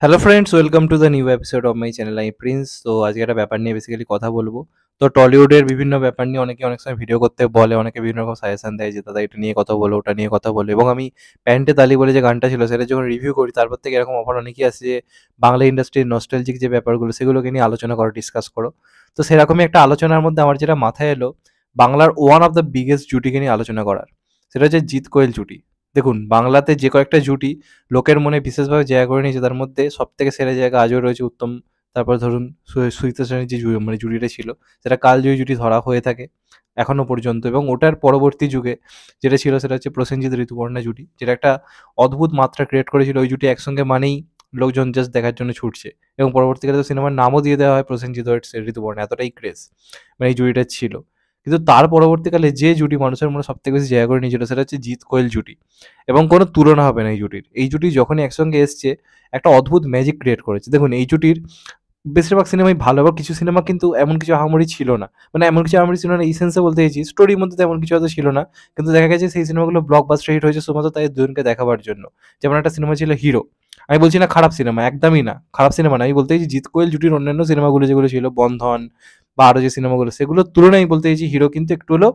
Hello friends, welcome to the new episode of my channel. আমি Prince. তো আজকে একটা ব্যাপার নিয়ে বেসিক্যালি কথা বলবো। তো টলিউডের বিভিন্ন ব্যাপার নিয়ে অনেকে অনেক সময় ভিডিও করতে বলে, অনেকে বিভিন্ন রকম সাজেশন দেয় যে দাদা এটা নিয়ে কথা বলো, ওটা নিয়ে কথা বলো। এবং আমি প্যান্টে তালি বলে যে গানটা ছিল সেটা যখন রিভিউ করি, তারপর থেকে এরকম অফার অনেকেই আসে যে বাংলা ইন্ডাস্ট্রির নস্টালজিক যে ব্যাপারগুলো সেগুলোকে নিয়ে আলোচনা করো, ডিসকাস করো। তো সেরকমই একটা আলোচনার মধ্যে আমার যেটা মাথায় এলো, বাংলার ওয়ান অফ দ্য বিগেস্ট জুটিকে নিয়ে আলোচনা করার। সেটা হচ্ছে জিৎ কোয়েল জুটি। দেখুন, বাংলাতে যে কয়েকটা জুটি লোকের মনে বিশেষভাবে জায়গা করে নিয়েছে, তার মধ্যে সবথেকে সেরা জায়গা আজও রয়েছে উত্তম। তারপর ধরুন সুচিত্রা সেনের যে মানে জুটিটা ছিল, সেটা কালজয়ী জুটি ধরা হয়ে থাকে এখনো পর্যন্ত। এবং ওটার পরবর্তী যুগে যেটা ছিল সেটা হচ্ছে প্রসেনজিৎ ঋতুপর্ণা জুটি, যেটা একটা অদ্ভুত মাত্রা ক্রিয়েট করেছিল। ওই জুটি একসঙ্গে মানেই লোকজন জাস্ট দেখার জন্য ছুটছে। এবং পরবর্তীকালে তো সিনেমার নামও দিয়ে দেওয়া হয় প্রসেনজিৎ ঋতুপর্ণা, এতটাই ক্রেজ মানে এই জুটিটা ছিল। কিন্তু তার পরবর্তীকালে যে জুটি মানুষের মনে সবথেকে বেশি জায়গা করে নিয়েছিল সেটা হচ্ছে জিৎ কোয়েল জুটি। এবং কোনো তুলনা হবে না এই জুটির। এই জুটি যখনই একসঙ্গে এসছে, একটা অদ্ভুত ম্যাজিক ক্রিয়েট করেছে। দেখুন, এই জুটির বেশিরভাগ সিনেমাই ভালো, আবার কিছু সিনেমা কিন্তু এমন কিছু আহামরি ছিল না। মানে এমন কিছু আহামরি ছিল না এই সেন্সে বলতে চাইছি, স্টোরির মধ্যে তেমন কিছু হয়তো ছিল না। কিন্তু দেখা গেছে সেই সিনেমাগুলো ব্লকবাস্টার হিট হয়েছে শুধুমাত্র তাদের দুজনকে দেখাবার জন্য। যেমন একটা সিনেমা ছিল হিরো। আমি বলছি না খারাপ সিনেমা, একদমই না। খারাপ সিনেমা না। আমি বলতে চাইছি জিৎ কোয়েল জুটির অন্যান্য সিনেমাগুলো যেগুলো ছিল, বন্ধন বা আরো যে সিনেমাগুলো, সেগুলোর তুলনায় আমি বলতে চাইছি হিরো কিন্তু একটু হলেও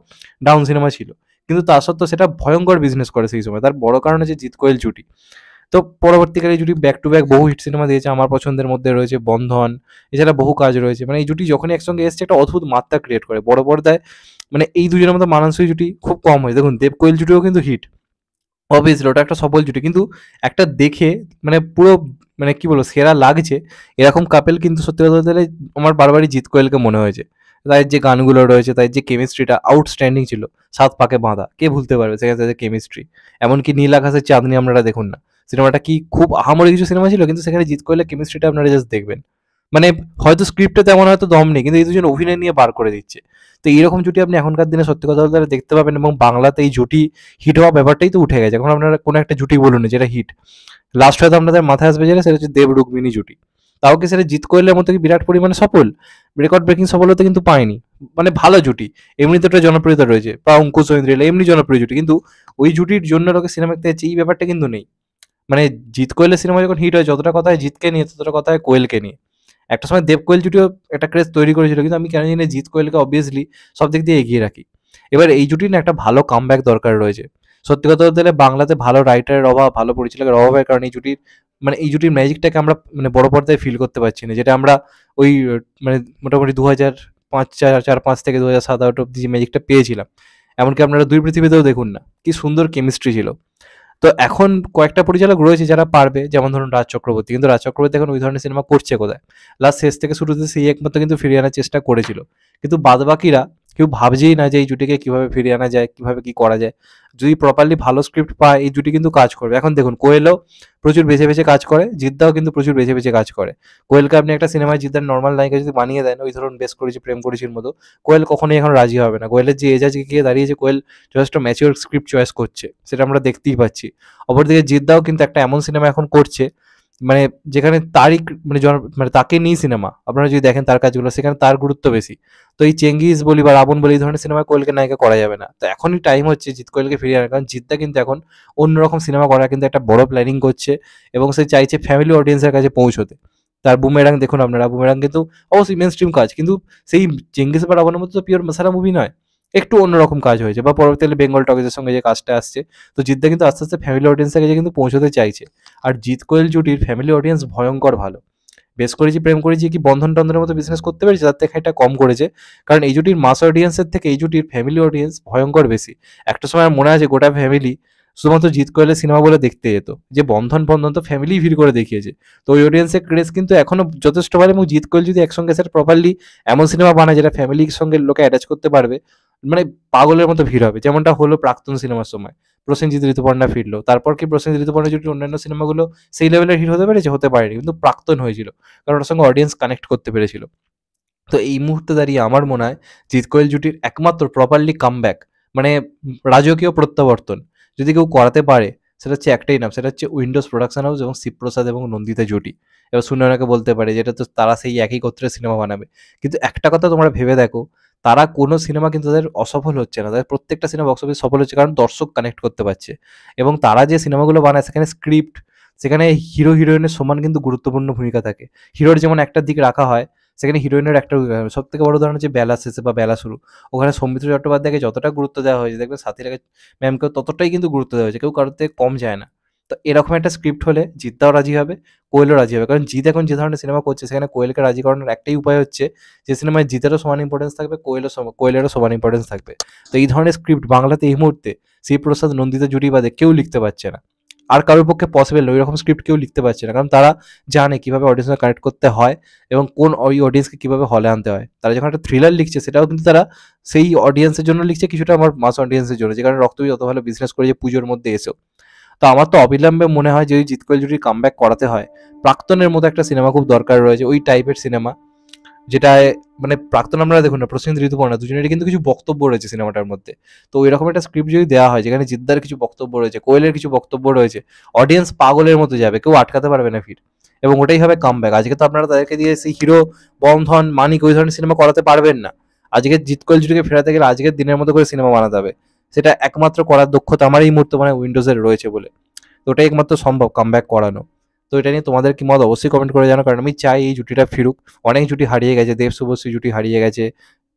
ডাউন সিনেমা ছিল। কিন্তু তা সত্ত্বেও সেটা ভয়ঙ্কর বিজনেস করে সেই সময়। তার বড় কারণ হচ্ছে জিৎ কোয়েল জুটি। তো পরবর্তীকালে এই জুটি ব্যাক টু ব্যাক বহু হিট সিনেমা দিয়েছে। আমার পছন্দের মধ্যে রয়েছে বন্ধন, এছাড়া বহু কাজ রয়েছে। মানে এই জুটি যখনই একসঙ্গে এসছে একটা অদ্ভুত মাত্রা ক্রিয়েট করে বড় পর্দায়। মানে এই দুজনের মধ্যে মানানসই জুটি খুব কম হয়। দেখুন, দেব কোয়েল জুটিও কিন্তু হিট, অবভিয়াসলি ওটা একটা সফল জুটি। কিন্তু একটা দেখে মানে পুরো মানে কি বলবো সেরা লাগছে এরকম কাপেল কিন্তু সত্যি কথা বলতে গেলে আমার বারবারই জিৎ কোয়েলকে মনে হয়েছে। তাদের যে গানগুলো রয়েছে, তাদের যে কেমিস্ট্রিটা আউটস্ট্যান্ডিং ছিল। সাত পাকে বাঁধা, কে ভুলতে পারবে সেখানে তাদের কেমিস্ট্রি। এমনকি নীল আকাশের চাঁদনি আপনারা দেখুন না, সিনেমাটা কি খুব আহামরি কিছু সিনেমা ছিল, কিন্তু সেখানে জিৎ কোয়েলের কেমিস্ট্রিটা আপনারা জাস্ট দেখবেন। মানে হয়তো স্ক্রিপ্টে তেমন হয়তো দম নেই, কিন্তু এই দুজন অভিনয় নিয়ে বার করে দিচ্ছে। তো এইরকম জুটি আপনি এখনকার দিনে সত্যি কথা বলতে গেলে দেখতে পাবেন। এবং বাংলাতে এই জুটি হিট হওয়া ব্যাপারটাই তো উঠে গেছে। এখন আপনারা কোনো একটা জুটি বলুন যেটা হিট, লাস্ট হয়তো আপনাদের মাথায় আসবে যেটা, সেটা হচ্ছে দেব রুক্মিণী জুটি। তাও কি সেটা জিৎ কোয়েলের মতো কি বিরাট পরিমাণে সফল? রেকর্ড ব্রেকিং সফলতা কিন্তু পায়নি। মানে ভালো জুটি, এমনিতে একটা জনপ্রিয়তা রয়েছে, বা অঙ্কুশ ঐন্দ্রিলা এমনি জনপ্রিয় জুটি। কিন্তু ওই জুটির জন্য লোকে সিনেমা দেখতে যাচ্ছে, এই ব্যাপারটা কিন্তু নেই। মানে জিৎ কোয়েলের সিনেমা যখন হিট হয়, যতটা কথা হয় জিৎকে নিয়ে ততটা কথা হয় কোয়েলকে নিয়ে। একটা সময় দেব কোয়েল জুটিও একটা ক্রেজ তৈরি করেছিল, কিন্তু আমি কেন জানি না জিৎ কোয়েলকে অবভিয়াসলি সব দিক দিয়ে এগিয়ে রাখি। এবার এই জুটির না একটা ভালো কামব্যাক দরকার রয়েছে। সত্যি কথা বলতে গেলে বাংলাতে ভালো রাইটারের অভাব, ভালো পরিচালকের অভাবের কারণে এই জুটির মানে এই জুটির ম্যাজিকটাকে আমরা মানে বড় পর্দায় ফিল করতে পারছি না। যেটা আমরা ওই মানে মোটামুটি 2005 4 5 থেকে 2007 8 অব্দি যে ম্যাজিকটা পেয়েছিলাম, এমনকি আপনারা দুই পৃথিবীতেও দেখুন না কি সুন্দর কেমিস্ট্রি ছিল। তো এখন কয়েকটা পরিচালক রয়েছে যারা পারবে, যেমন ধরুন রাজ চক্রবর্তী। কিন্তু রাজ চক্রবর্তী এখন ওই ধরনের সিনেমা করছে কোথায়? লাস্ট শেষ থেকে শুরুতে সেই একমাত্র কিন্তু ফিরিয়ে আনার চেষ্টা করেছিল। কিন্তু বাদবাকিরা কেউ ভাবছেই না যে এই জুটিকে কিভাবে ফিরিয়ে আনা যায়, কিভাবে কি করা যায়। যদি প্রপারলি ভালো স্ক্রিপ্ট পায় এই জুটি কিন্তু কাজ করবে। এখন দেখুন কোয়েলও প্রচুর বেছে বেছে কাজ করে, জিদ্দাও কিন্তু প্রচুর বেছে বেছে কাজ করে। কোয়েলকে আপনি একটা সিনেমায় জিদ্দার নর্মাল নায়িকা যদি বানিয়ে দেন, ওই ধরুন বেশ করেছি প্রেম করেছির মতো, কোয়েল কখনোই এখন রাজি হবে না। কোয়েলের যে এজ আজকে গিয়ে দাঁড়িয়েছে, কোয়েল যথেষ্ট ম্যাচিওর স্ক্রিপ্ট চয়েস করছে, সেটা আমরা দেখতেই পাচ্ছি। অপরদিকে জিদ্দাও কিন্তু একটা এমন সিনেমা এখন করছে মানে যেখানে তারই মানে মানে তাকে নিয়ে সিনেমা আপনারা যদি দেখেন তার কাজগুলো, সেখানে তার গুরুত্ব বেশি। তো এই চেঙ্গিস বলি বা রাবণ বলি এই ধরনের সিনেমা কোয়েলকে নায়িকা করা যাবে না। তো এখনই টাইম হচ্ছে জিৎ কোয়েলকে ফিরিয়ে আনার, কারণ জিদ্দা কিন্তু এখন অন্যরকম সিনেমা করার কিন্তু একটা বড় প্ল্যানিং করছে। এবং সে চাইছে ফ্যামিলি অডিয়েন্সের কাছে পৌঁছতে। তার বুমেরাং দেখুন আপনারা, বুমেরাং কিন্তু অবশ্যই মেন স্ট্রিম কাজ, কিন্তু সেই চেঙ্গিস বা রাবণের মতো তো পিওর মশালা মুভি নয়, একটু অন্যরকম কাজ হয়েছে। বা পরবর্তীকালে বেঙ্গল টকিজের সঙ্গে যে কাজটা আসছে, তো জিদ্দা কিন্তু আস্তে আস্তে ফ্যামিলি অডিয়েন্সের কাছে কিন্তু পৌঁছতে চাইছে। আর জিৎ কোয়েল জুটির ফ্যামিলি অডিয়েন্স ভয়ঙ্কর ভালো। বেশ করেছি প্রেম করেছি কি বন্ধন টন্ধনের মতো বিজনেস করতে পেরেছে, তার থেকে এটা কম করেছে। কারণ এই জুটির মাস অডিয়েন্সের থেকে এই জুটির ফ্যামিলি অডিয়েন্স ভয়ঙ্কর বেশি। একটা সময় আমার মনে আছে গোটা ফ্যামিলি শুধুমাত্র জিৎ কোয়েলের সিনেমা বলে দেখতে যেত, যে বন্ধন বন্ধন তো ফ্যামিলি ভিড় করে দেখিয়েছে। তো ওই অডিয়েন্সের ক্রেজ কিন্তু এখনো যথেষ্ট ভালো। এবং জিৎ কোয়েল যদি একসঙ্গে স্যার প্রপারলি এমন সিনেমা বানায় যেটা ফ্যামিলির সঙ্গে লোকে অ্যাটাচ করতে পারবে, মানে পাগলের মতো ভিড় হবে। যেমনটা হলো প্রাক্তন সিনেমার সময়, প্রসেনজিৎ ঋতুপর্ণা ফিরলো। তারপর কি প্রসেনজিৎ ঋতুপর্ণা জুটির অন্যান্য সিনেমাগুলো সেই লেভেলের হিট হতে পেরেছে? হতে পারেনি, কিন্তু প্রাক্তন হয়েছিল। কারণ ওটার সঙ্গে অডিয়েন্স কানেক্ট করতে পেরেছিল। তো এই মুহূর্তে দাঁড়িয়ে আমার মনে হয় জিৎ কোয়েল জুটির একমাত্র প্রপারলি কামব্যাক মানে রাজকীয় প্রত্যাবর্তন যদি কেউ করাতে পারে, সেটা হচ্ছে একটাই নাম, সেটা হচ্ছে উইন্ডোজ প্রোডাকশন হাউস এবং শিবপ্রসাদ এবং নন্দিতা জুটি। এবার শুনে অনেকে বলতে পারে যেটা তো তারা সেই একই গোত্রের সিনেমা বানাবে। কিন্তু একটা কথা তোমরা ভেবে দেখো, তারা কোনো সিনেমা কিন্তু তাদের অসফল হচ্ছে না। তাদের প্রত্যেকটা সিনেমা বক্স অফিস সফল হচ্ছে, কারণ দর্শক কানেক্ট করতে পারছে। এবং তারা যে সিনেমাগুলো বানায় সেখানে স্ক্রিপ্ট, সেখানে হিরো হিরোইনের সমান কিন্তু গুরুত্বপূর্ণ ভূমিকা থাকে। হিরোর যেমন একটা দিক রাখা হয়, সেখানে হিরোইনের একটা সব থেকে বড় উদাহরণ হচ্ছে বেলা শেষে বা বেলা শুরু। ওখানে সৌমিত্র চট্টোপাধ্যায়কে যতটা গুরুত্ব দেওয়া হয়েছে, দেখবেন সাথী ম্যামকেও ততটাই কিন্তু গুরুত্ব দেওয়া হয়েছে, কেউ কারোর থেকে কম যায় না। তো এরকম একটা স্ক্রিপ্ট হলে জিৎদাও রাজি হবে, কোয়েলও রাজি হবে। কারণ জিৎ এখন যে ধরনের সিনেমা করছে, সেখানে কোয়েলকে রাজি করানোর একটাই উপায় হচ্ছে, যে সিনেমায় জিতেরও সমান ইম্পর্টেন্স থাকবে, কোয়েলেরও সমান ইম্পর্টেন্স থাকবে। তো এই ধরনের স্ক্রিপ্ট বাংলাতে এই মুহূর্তে শিবপ্রসাদ, নন্দিতা জুটি বাদে কেউ লিখতে পারছে না। আর কারোর পক্ষে পসিবল নয়, ওইরকম স্ক্রিপ্ট কেউ লিখতে পারছে না। কারণ তারা জানে কিভাবে অডিয়েন্সকে কানেক্ট করতে হয় এবং কোন ওই অডিয়েন্সকে কিভাবে হলে আনতে হয়। তারা যখন একটা থ্রিলার লিখছে, সেটাও কিন্তু তারা সেই অডিয়েন্সের জন্য লিখছে, কিছুটা আমার মাস অডিয়েন্সের জন্য, যে কারণে রক্তবীজ অত ভালো বিজনেস করেছে পুজোর মধ্যে এসেও। তো আমার তো অবিলম্বে মনে হয় যে ওই জিৎ কোয়েল জুটির কামব্যাক করাতে হয়, প্রাক্তনের মতো একটা সিনেমা খুব দরকার রয়েছে, ওই টাইপের সিনেমা যেটায় মানে প্রাক্তন আমরা দেখুন না, প্রসেনজিৎ, ঋতুপর্ণা দুজনেরই কিন্তু কিছু বক্তব্য রয়েছে সিনেমাটার মধ্যে। তো এরকম একটা স্ক্রিপ্ট যদি দেওয়া হয়, যেখানে জিদ্দার কিছু বক্তব্য রয়েছে, কোয়েলের কিছু বক্তব্য রয়েছে, অডিয়েন্স পাগলের মতো যাবে, কেউ আটকাতে পারবে না ফির। এবং ওটাই হবে কামব্যাক। আজকে তো আপনারা তাদেরকে দিয়ে সেই হিরো, বন্ধন, মানিক ওই ধরনের সিনেমা করাতে পারবেন না। আজকে জিৎ কোয়েল জুটিকে ফেরাতে গেলে আজকের দিনের মতো করে সিনেমা বানাতে হবে। সেটা একমাত্র করার দক্ষতা আমার এই মুহূর্তে মানে উইন্ডোজের রয়েছে বলে। তো ওটাই একমাত্র সম্ভব কামব্যাক করানো। তো এটা নিয়ে তোমাদের কি মত অবশ্যই কমেন্ট করে জানাও, কারণ আমি চাই এই জুটিটা ফিরুক। অনেক জুটি হারিয়ে গেছে, দেব শুভশ্রী জুটি হারিয়ে গেছে,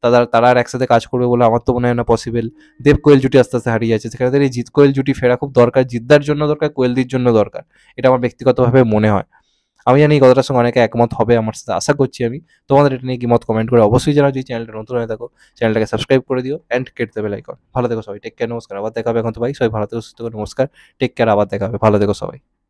তারা আর একসাথে কাজ করবে বলে আমার তো মনে হয় না পসিবল। দেব কোয়েল জুটি আস্তে আস্তে হারিয়ে যাচ্ছে, সেখানে এই জিৎ কোয়েল জুটি ফেরা খুব দরকার, জিদ্দার জন্য দরকার, কোয়েলদির জন্য দরকার। এটা আমার ব্যক্তিগতভাবে মনে হয়। আমি জানি এই কথাটার সঙ্গে অনেকে একমত হবে আমার সাথে, আশা করছি আমি। তোমাদের এটা নিয়ে কি মত কমেন্ট করে অবশ্যই জানাও। যদি চ্যানেলটা নতুন হয়ে থাকো, চ্যানেলটাকে সাবস্ক্রাইব করে দিও and hit the bell icon. ভালো থেকো সবাই, টেক কেয়ার, নমস্কার, আবার দেখা হবে। এখন তো ভাই সবাই ভালো থেকো, সুস্থ থেকো, নমস্কার, টেক কেয়ার, আবার দেখা হবে, ভালো থেকো সবাই।